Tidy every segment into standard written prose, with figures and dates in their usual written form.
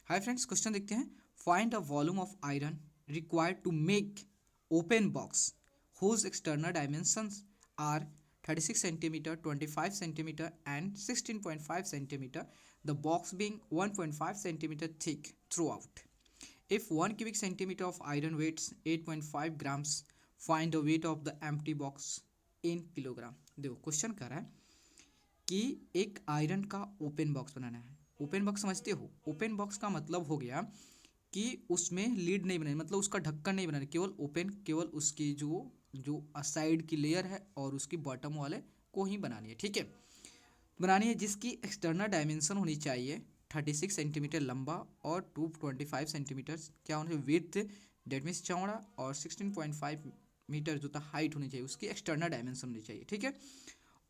Hi friends, question देखते हैं। Find a volume of iron required to make open box whose external dimensions are 36 centimeter, 25 centimeter and 16.5 centimeter, the box being 1.5 centimeter thick throughout. If 1 cubic centimeter of iron weighs 8.5 grams, find the weight of the empty box in kilogram. देखो question कर रहा है कि एक iron का open box बनाना है। Open box समझते हो? ओपन बॉक्स का मतलब हो गया कि उसमें लीड नहीं बनानी, मतलब उसका ढक्कन नहीं बनाना, केवल ओपन, केवल उसकी जो जो साइड की लेयर है और उसकी बॉटम वाले को ही बनानी है। ठीक है, बनानी है जिसकी एक्सटर्नल डायमेंशन होनी चाहिए 36 सेंटीमीटर लंबा और 225 सेंटीमीटर क्या होना चाहिए विड्थ, डेट मीन्स चौड़ा, और 16.5 मीटर जो था हाइट होनी चाहिए, उसकी एक्सटर्नल डायमेंशन होनी चाहिए। ठीक है,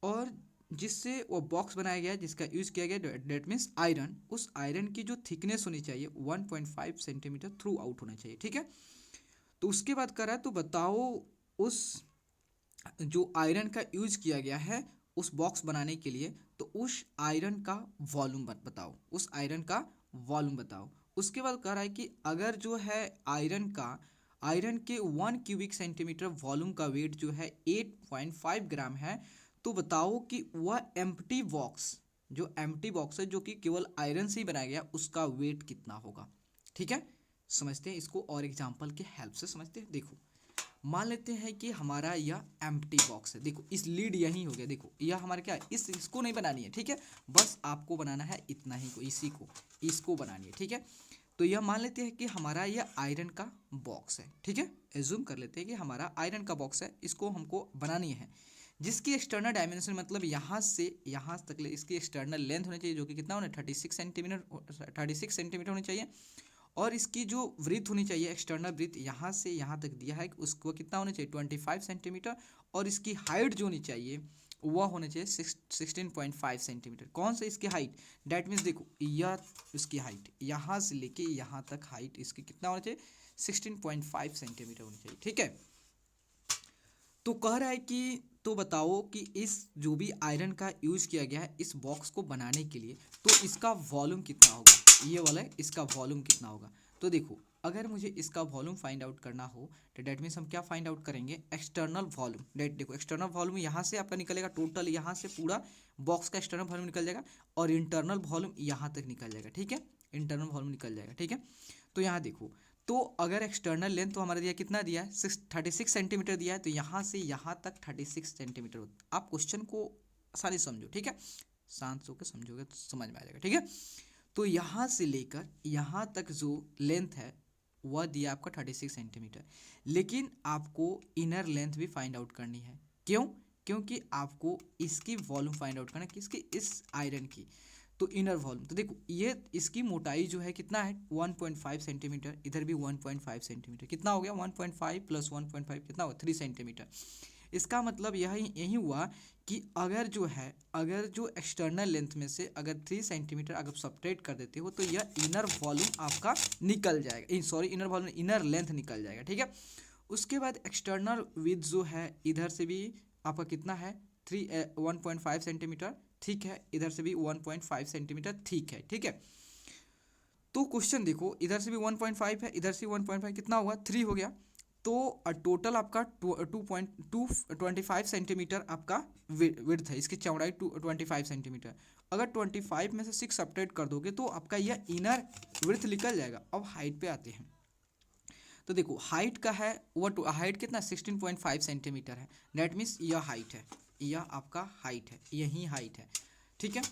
और जिससे वो बॉक्स बनाया गया जिसका यूज़ किया गया डेट मीन्स आयरन, उस आयरन की जो थिकनेस होनी चाहिए 1.5 सेंटीमीटर थ्रू आउट होना चाहिए। ठीक है, तो उसके बाद करा तो बताओ उस जो आयरन का यूज किया गया है उस बॉक्स बनाने के लिए, तो उस आयरन का वॉल्यूम बताओ, उस आयरन का वॉल्यूम बताओ। उसके बाद कह रहा है कि अगर जो है आयरन के 1 क्यूबिक सेंटीमीटर वॉल्यूम का वेट जो है 8.5 ग्राम है, तो बताओ कि वह एम्प्टी बॉक्स, जो एम्प्टी बॉक्स है जो कि केवल आयरन से ही बनाया गया, उसका वेट कितना होगा। ठीक है, समझते हैं इसको और एग्जांपल के हेल्प से समझते हैं। देखो, मान लेते हैं कि हमारा यह एम्प्टी बॉक्स है। देखो इस लीड यही हो गया, देखो यह हमारा क्या है, इसको नहीं बनानी है। ठीक है, बस आपको बनाना है इतना ही को, इसी को इसको बनानी है। ठीक है, तो यह मान लेते हैं कि हमारा यह आयरन का बॉक्स है। ठीक है, एज्यूम कर लेते हैं कि हमारा आयरन का बॉक्स है, इसको हमको बनानी है, जिसकी एक्सटर्नल डायमेंशन मतलब यहाँ से यहाँ तक इसकी एक्सटर्नल लेंथ होनी चाहिए जो कि कितना होना, 36 सेंटीमीटर होनी चाहिए। और इसकी जो वृत्त होनी चाहिए, एक्सटर्नल वृत्त यहाँ से यहाँ तक दिया है, उसको कितना होना चाहिए 25 सेंटीमीटर। और इसकी हाइट जो होनी चाहिए वह होना चाहिए 16.5 सेंटीमीटर। कौन सा इसकी हाइट, डैट मीन्स देखो यह इसकी हाइट यहाँ से लेके यहाँ तक हाइट इसकी कितना होना चाहिए 16.5 सेंटीमीटर होनी चाहिए। ठीक है, तो कह रहा है कि तो बताओ कि इस जो भी आयरन का यूज किया गया है इस बॉक्स को बनाने के लिए, तो इसका वॉल्यूम कितना होगा, ये वाला है इसका वॉल्यूम कितना होगा। तो देखो अगर मुझे इसका वॉल्यूम फाइंड आउट करना हो तो डेट मीन्स हम क्या फाइंड आउट करेंगे, एक्सटर्नल वॉल्यूम। डेट देखो एक्सटर्नल वॉल्यूम यहाँ से आपका निकलेगा, टोटल यहाँ से पूरा बॉक्स का एक्सटर्नल वॉल्यूम निकल जाएगा, और इंटरनल वॉल्यूम यहाँ तक निकल जाएगा। ठीक है, इंटरनल वॉल्यूम निकल जाएगा। ठीक है, तो यहाँ देखो, तो अगर एक्सटर्नल लेंथ तो हमारा दिया कितना दिया है 36 सेंटीमीटर दिया है, तो यहाँ से यहाँ तक 36 सेंटीमीटर होता। आप क्वेश्चन को आसानी समझो। ठीक है, शांत होकर समझोगे तो समझ में आ जाएगा। ठीक है, तो यहाँ से लेकर यहाँ तक जो लेंथ है वह दिया आपका 36 सेंटीमीटर, लेकिन आपको इनर लेंथ भी फाइंड आउट करनी है। क्यों? क्योंकि आपको इसकी वॉल्यूम फाइंड आउट करना है, किसकी, इस आयरन की। तो इनर वॉल्यूम, तो देखो ये इसकी मोटाई जो है कितना है 1.5 सेंटीमीटर, इधर भी 1.5 सेंटीमीटर, कितना हो गया 1.5 प्लस 1.5 कितना हुआ 3 सेंटीमीटर। इसका मतलब यही हुआ कि अगर जो है, अगर जो एक्सटर्नल लेंथ में से अगर 3 सेंटीमीटर अगर सब्ट्रैक्ट कर देते हो तो यह इनर वॉल्यूम आपका निकल जाएगा, sorry inner volume, inner length निकल जाएगा। ठीक है, उसके बाद एक्सटर्नल विथ जो है इधर से भी आपका कितना है 1.5 सेंटीमीटर, ठीक है, इधर से भी 1.5 सेंटीमीटर, ठीक है। ठीक है, तो क्वेश्चन देखो इधर से भी 1.5 है, इधर से 1.5 कितना हुआ 3 हो गया, तो टोटल आपका 2.25 सेंटीमीटर आपका विड्थ है, इसकी चौड़ाई 25 सेंटीमीटर। अगर 25 में से 6 सब्ट्रैक्ट कर दोगे तो आपका यह इनर विड्थ निकल जाएगा। अब हाइट पे आते हैं, तो देखो हाइट का है वह हाइट कितना 16.5 सेंटीमीटर है, डेट मीन्स यह हाइट है, यह आपका हाइट है, यही हाइट है। ठीक है,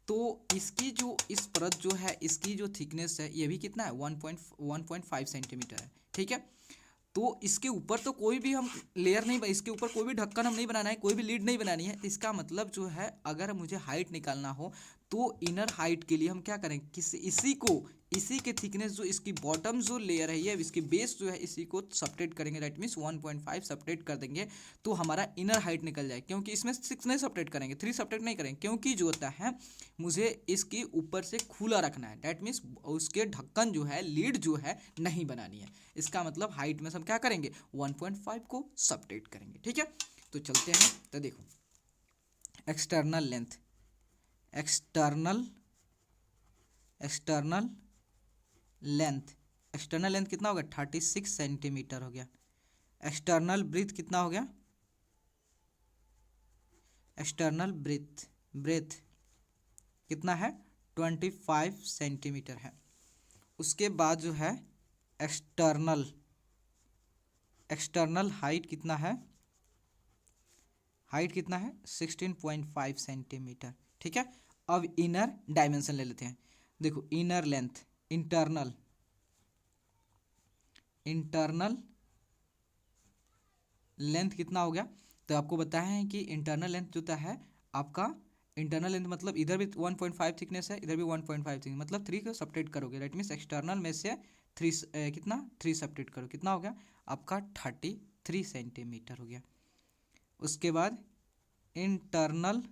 तो इसकी जो इस परत जो है इसकी जो थिकनेस है ये भी कितना है 1.5 सेंटीमीटर है। ठीक है, तो इसके ऊपर तो कोई भी हम लेयर नहीं, इसके ऊपर कोई भी ढक्कन हम नहीं बनाना है, कोई भी लीड नहीं बनानी है। इसका मतलब जो है अगर मुझे हाइट निकालना हो तो इनर हाइट के लिए हम क्या करें, किसी इसी के थिकनेस जो इसकी बॉटम जो लेयर है ये इसकी बेस जो है इसी को सब्ट्रैक्ट करेंगे, दैट मीन्स 1.5 सब्ट्रैक्ट कर देंगे तो हमारा इनर हाइट निकल जाए। क्योंकि इसमें 6 नहीं सब्ट्रैक्ट करेंगे, 3 सब्ट्रैक्ट नहीं करेंगे, क्योंकि जो होता है मुझे इसकी ऊपर से खुला रखना है, दैट मीन्स उसके ढक्कन जो है लीड जो है नहीं बनानी है। इसका मतलब हाइट में हम क्या करेंगे 1.5 को सब्ट्रैक्ट करेंगे। ठीक है, तो चलते हैं, तो देखो external length, external external length, external length कितना हो गया 36 सेंटीमीटर हो गया। एक्सटर्नल ब्रीथ कितना हो गया, एक्सटर्नल ब्रेथ कितना है 25 सेंटीमीटर है। उसके बाद जो है एक्सटर्नल एक्सटर्नल हाइट कितना है, हाइट कितना है 16.5 सेंटीमीटर, ठीक है। अब इनर डायमेंशन ले लेते हैं। देखो inner length, internal internal length कितना हो गया, तो आपको बताया है कि इंटरनल लेंथ जो होता है आपका, इंटरनल लेंथ मतलब इधर भी 1.5 थिकनेस है, इधर भी 1.5 थिकनेस, मतलब 3 को सब्ट्रैक्ट करोगे, दैट मीन्स एक्सटर्नल में से 3 कितना 3 सब्ट्रैक्ट करो, कितना हो गया आपका 33 सेंटीमीटर हो गया। उसके बाद इंटरनल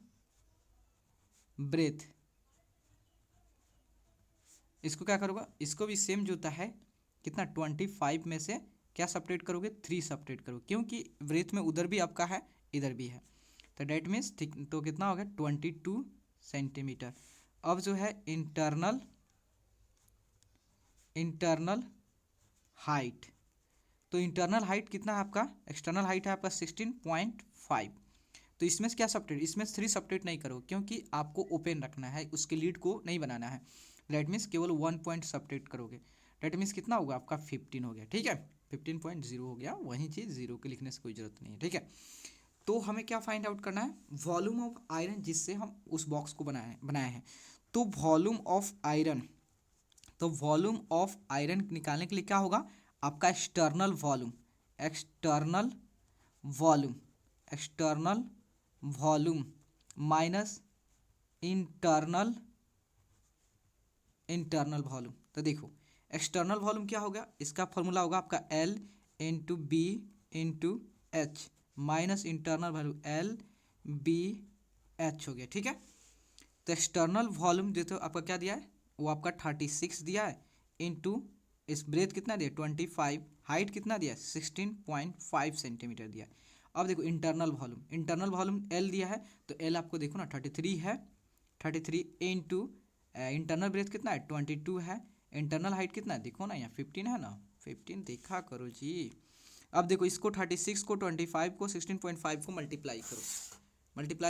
ब्रेथ, इसको क्या करोगे, इसको भी सेम जो होता है कितना 25 में से क्या सब्ट्रैक्ट करोगे 3 सब्ट्रैक्ट करोगे, क्योंकि ब्रेथ में उधर भी आपका है इधर भी है, तो डेट मीन्स तो कितना हो गया 22 सेंटीमीटर। अब जो है इंटरनल हाइट, तो इंटरनल हाइट कितना है आपका, एक्सटर्नल हाइट है आपका 16.5, तो इसमें से क्या सब्ट्रैक्ट, इसमें 3 सब्ट्रैक्ट नहीं करो क्योंकि आपको ओपन रखना है, उसके लीड को नहीं बनाना है, दैट मीन्स केवल 1 पॉइंट सब्ट्रैक्ट करोगे, दैट मीन्स कितना होगा आपका 15 हो गया, ठीक है 15.0 हो गया, वही चीज़ जीरो के लिखने से कोई जरूरत नहीं है, ठीक है। तो हमें क्या फाइंड आउट करना है, वॉल्यूम ऑफ आयरन, जिससे हम उस बॉक्स को बनाए हैं। तो वॉल्यूम ऑफ आयरन, तो वॉल्यूम ऑफ आयरन निकालने के लिए क्या होगा आपका external volume, external volume external volume minus internal internal volume. तो देखो एक्सटर्नल वॉल्यूम क्या होगा, इसका फॉर्मूला होगा आपका L into b into h minus internal volume L b h हो गया, ठीक है। तो एक्सटर्नल वॉल्यूम जो तो आपका क्या दिया है, वो आपका 36 दिया है, इंटू इस ब्रेथ कितना दिया 25, हाइट कितना दिया 16.5 सेंटीमीटर दिया है। अब देखो इंटरनल वॉल्यूम एल दिया है, तो एल आपको देखो ना 33 है, 33 इंटू इंटरनल ब्रेथ कितना है 22 है, इंटरनल हाइट कितना है देखो ना यहाँ 15 है ना, 15 देखा करो जी। अब देखो इसको 36 को 25 को 16.5 को मल्टीप्लाई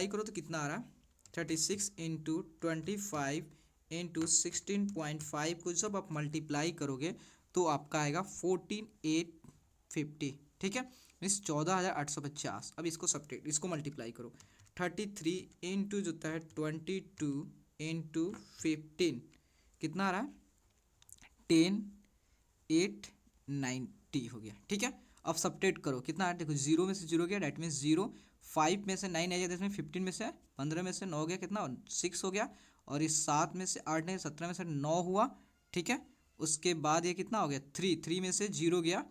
करो तो कितना आ रहा है 36 इंटू 25 इंटू 16.5 को जब आप मल्टीप्लाई करोगे तो आपका आएगा 14,850, ठीक है मीन्स 14,850। अब इसको मल्टीप्लाई करो 33 इंटू जो होता है 22 इंटू 15 कितना आ रहा है 10,890 हो गया, ठीक है। अब सब्ट्रैक्ट करो कितना है, देखो 0 में से 0 गया, डेट मीन्स 0, 5 में से 9 आ गया, इसमें 15 में से 15 में से 9 गया, कितना 6 हो गया, और इस 7 में से 8 नहीं 17 में से 9 हुआ, ठीक है। उसके बाद ये कितना हो गया 3 में से 0 गया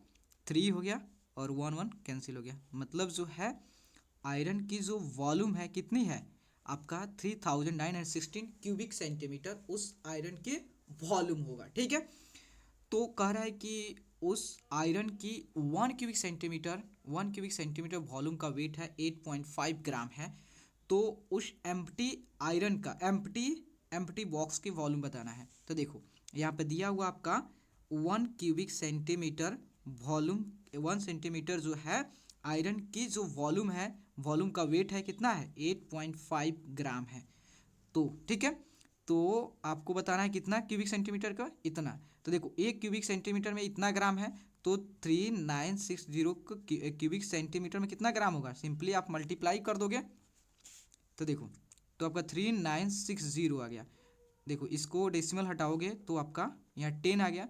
3 हो गया, और 1 कैंसिल हो गया, मतलब जो है आयरन की जो वॉल्यूम है कितनी है आपका 3916 क्यूबिक सेंटीमीटर उस आयरन के वॉल्यूम होगा, ठीक है। तो कह रहा है कि उस आयरन की 1 क्यूबिक सेंटीमीटर वॉल्यूम का वेट है 8.5 ग्राम है। तो उस एम्प्टी आयरन का एम्प्टी बॉक्स की वॉल्यूम बताना है। तो देखो यहाँ पे दिया हुआ आपका 1 क्यूबिक सेंटीमीटर वॉल्यूम, 1 सेंटीमीटर जो है आयरन की जो वॉल्यूम है, वॉल्यूम का वेट है कितना है 8.5 ग्राम है। तो ठीक है, तो आपको बताना है कितना क्यूबिक सेंटीमीटर का इतना। तो देखो 1 क्यूबिक सेंटीमीटर में इतना ग्राम है, तो 3960 क्यूबिक सेंटीमीटर में कितना ग्राम होगा, सिंपली आप मल्टीप्लाई कर दोगे। तो देखो तो आपका 3960 आ गया। देखो इसको डेसिमल हटाओगे तो आपका यहाँ 10 आ गया,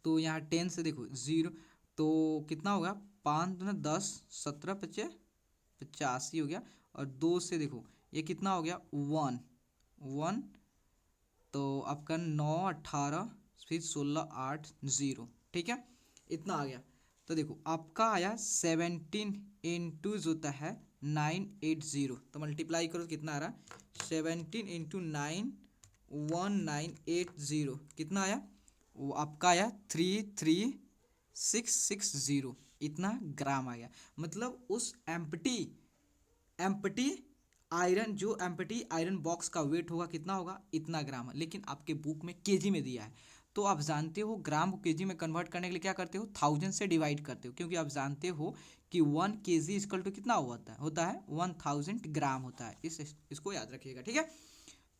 तो यहाँ 10 से देखो 0 तो कितना होगा 5×10 17×85 हो गया, और 2 से देखो ये कितना हो गया 1 तो आपका 9 18 फिर 16 8 0, ठीक है इतना आ गया। तो देखो आपका आया 17 इंटू जो होता है 980, तो मल्टीप्लाई करो तो कितना आ रहा 17 इंटू 91980 कितना आया, वो आपका आया 33660 इतना ग्राम आ गया। मतलब उस एम्प्टी आयरन बॉक्स का वेट होगा कितना होगा इतना ग्राम है, लेकिन आपके बुक में केजी में दिया है, तो आप जानते हो ग्राम को केजी में कन्वर्ट करने के लिए क्या करते हो, 1000 से डिवाइड करते हो, क्योंकि आप जानते हो कि 1 केजी इक्वल टू कितना होता है 1000 ग्राम होता है। इसको याद रखिएगा, ठीक है।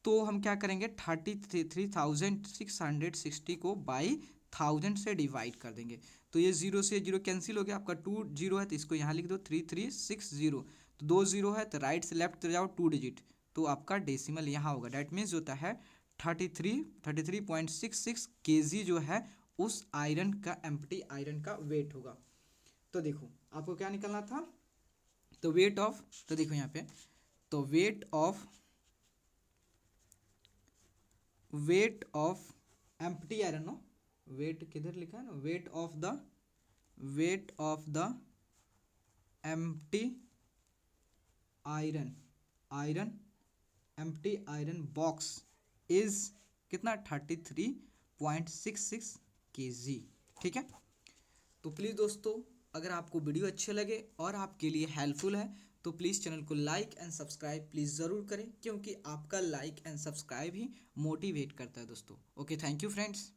तो हम क्या करेंगे, 33,660 को बाई 1000 से डिवाइड कर देंगे। तो ये जीरो से जीरो कैंसिल हो गया, आपका 2 जीरो है तो इसको यहाँ लिख दो 3360। तो 2 जीरो है तो राइट से लेफ्ट जाओ 2 डिजिट, तो आपका डेसिमल यहाँ होगा। डैट मीन्स होता है 33.66 केजी जो है उस आयरन का, एम्प्टी आयरन का वेट होगा। तो देखो आपको क्या निकलना था, तो वेट ऑफ, तो देखो यहाँ पे, तो weight of empty iron, no weight किधर लिखा है ना, weight of the empty iron empty iron box is कितना, 33.66 केजी, ठीक है। तो प्लीज़ दोस्तों, अगर आपको वीडियो अच्छे लगे और आपके लिए हेल्पफुल है तो प्लीज़ चैनल को लाइक एंड सब्सक्राइब प्लीज़ ज़रूर करें, क्योंकि आपका like and subscribe he motivate करता है दोस्तों। Okay, thank you friends.